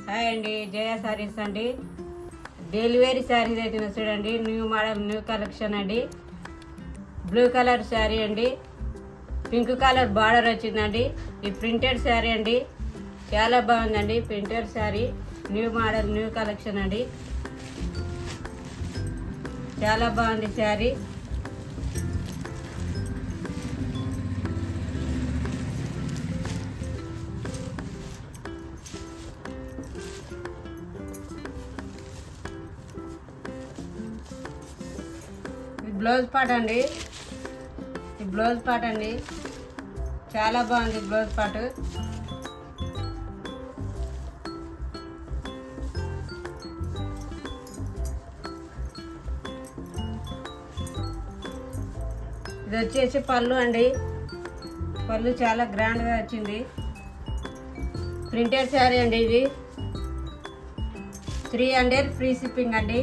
Hi అండి, జయ సారీస్ అండి. Delivery saris అయితే చూడండి, న్యూ మోడల్ న్యూ కలెక్షన్ అండి. బ్లూ కలర్ శారీ అండి, పింక్ కలర్ బార్డర్ వచ్చిందండి. ఈ ప్రింటెడ్ శారీ అండి, చాలా బాగుందండి. Printed sari, new model new collection అండి, చాలా బాగుంది శారీ. బ్లౌజ్ పార్ట్ అండి, ఈ బ్లౌజ్ పార్ట్ అండి, చాలా బాగుంది బ్లౌజ్ పార్ట్. ఇది వచ్చేసి పళ్ళు అండి, పళ్ళు చాలా గ్రాండ్గా వచ్చింది. ప్రింటెడ్ శారీ అండి, ఇది 300 ఫ్రీ షిప్పింగ్ అండి.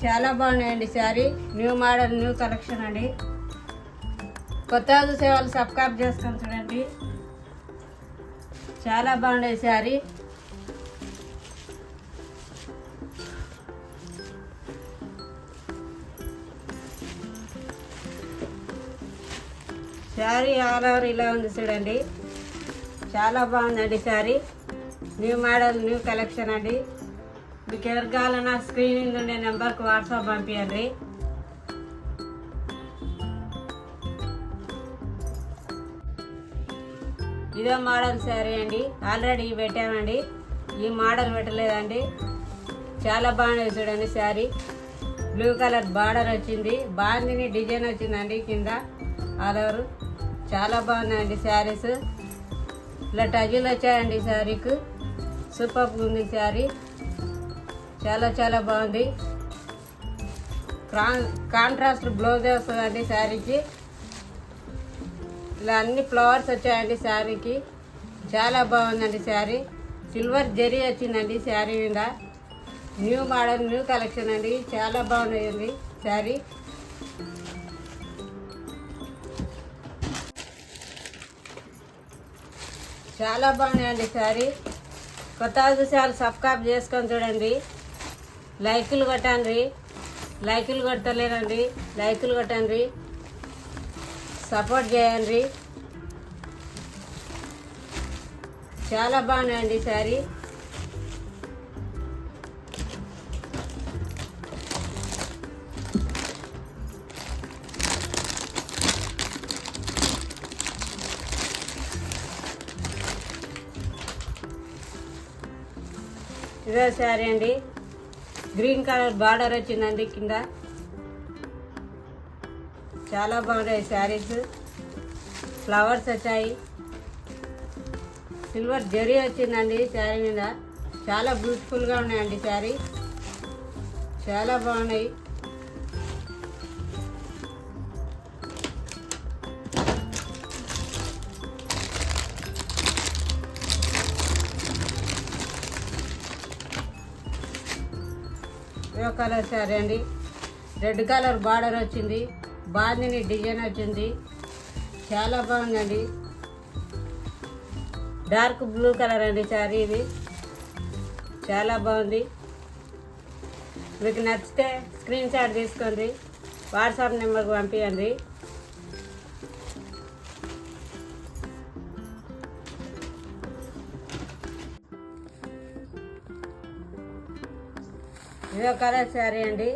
చాలా బాగున్నాయండి sari, new model new collection అండి. కొత్తగా చూసే వాళ్ళు సబ్స్క్రైబ్ చేసుకొని చూడండి, చాలా బాగున్నాయి శారీ. శారీ ఆల్ ఓవర్ ఇలా ఉంది చూడండి, చాలా బాగుందండి sari, new model new collection అండి. మీకు ఎవరు కావాలన్నా స్క్రీనింగ్ ఉండే నెంబర్కి వాట్సాప్ పంపించండి. ఇదో మోడల్ శారీ అండి, ఆల్రెడీ పెట్టామండి, ఈ మోడల్ పెట్టలేదండి. చాలా బాగుంది చూడండి శారీ. బ్లూ కలర్ బార్డర్ వచ్చింది, బాగుంది డిజైన్ వచ్చిందండి కింద ఆల్ ఓవర్. చాలా బాగున్నాయండి శారీస్, ఇలా టజులు వచ్చాయండి శారీకి. సూపర్ ఉంది శారీ, చాలా చాలా బాగుంది. కాంట్రాస్ట్ బ్లౌజ్ వస్తుందండి శారీకి. ఇలా అన్ని ఫ్లవర్స్ వచ్చాయండి శారీకి, చాలా బాగుందండి శారీ. సిల్వర్ జరీ వచ్చిందండి శారీ మీద. న్యూ మోడల్ న్యూ కలెక్షన్ అండి, చాలా బాగున్నాయండి శారీ. చాలా బాగున్నాయండి శారీ. కొత్తగా చూసే వాళ్ళు సబ్స్క్రైబ్ చేసుకొని చూడండి, లైకులు కొట్టండి. లైకులు కొట్టలేరండి, లైకులు కొట్టండి, సపోర్ట్ చేయండి. చాలా బాగున్నాయండి శారీ. ఇదే శారీ అండి, గ్రీన్ కలర్ బార్డర్ వచ్చిందండి కింద. చాలా బాగున్నాయి శారీస్, ఫ్లవర్స్ వచ్చాయి, సిల్వర్ జరీ వచ్చిందండి శారీ మీద. చాలా బ్యూటిఫుల్గా ఉన్నాయండి శారీ, చాలా బాగున్నాయి. ఇదో కలర్ శారీ అండి, రెడ్ కలర్ బార్డర్ వచ్చింది, బాందిని డిజైన్ వచ్చింది, చాలా బాగుందండి. డార్క్ బ్లూ కలర్ అండి శారీ, ఇది చాలా బాగుంది. మీకు నచ్చితే స్క్రీన్ షాట్ తీసుకోండి, వాట్సాప్ నెంబర్కి పంపించండి. ఇదో కలర్ శారీ అండి,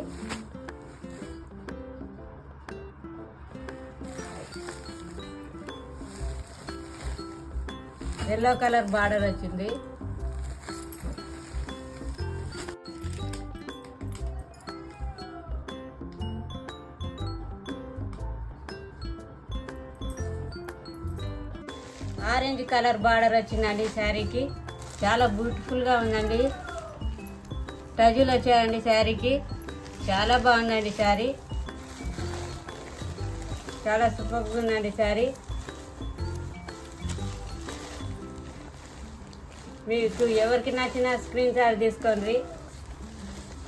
ఎల్లో కలర్ బార్డర్ వచ్చింది. ఆరెంజ్ కలర్ బార్డర్ వచ్చిందండి శారీకి, చాలా బ్యూటిఫుల్గా ఉందండి. టజులు వచ్చాయండి శారీకి, చాలా బాగుందండి శారీ, చాలా సూపర్గా ఉందండి శారీ. మీకు ఎవరికి నచ్చినా స్క్రీన్ షాట్ తీసుకోండి,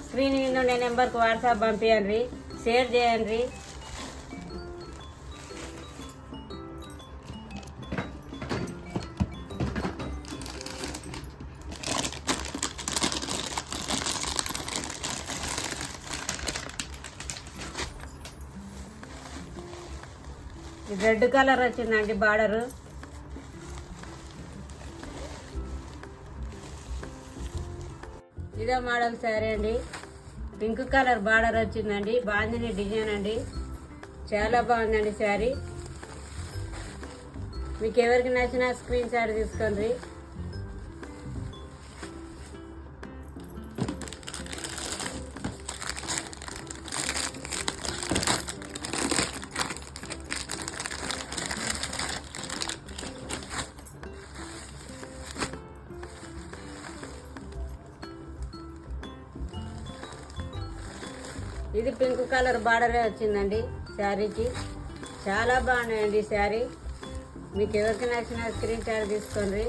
స్క్రీన్ మీద ఉండే నెంబర్కి వాట్సాప్ పంపించండి, షేర్ చేయండి. ఇది రెడ్ కలర్ వచ్చిందండి బార్డరు. ఇదే మోడల్ శారీ అండి. పింక్ కలర్ బార్డర్ వచ్చిందండి. బాందిని డిజైన్ అండి. చాలా బాగుందండి శారీ. మీకు ఎవరికి నచ్చినా స్క్రీన్ షాట్ తీసుకోండి. ఇది పింక్ కలర్ బార్డరే వచ్చిందండి శారీకి. చాలా బాగున్నాయండి శారీ. మీకు ఎవరికి నచ్చినా స్క్రీన్ షాట్ తీసుకోండి.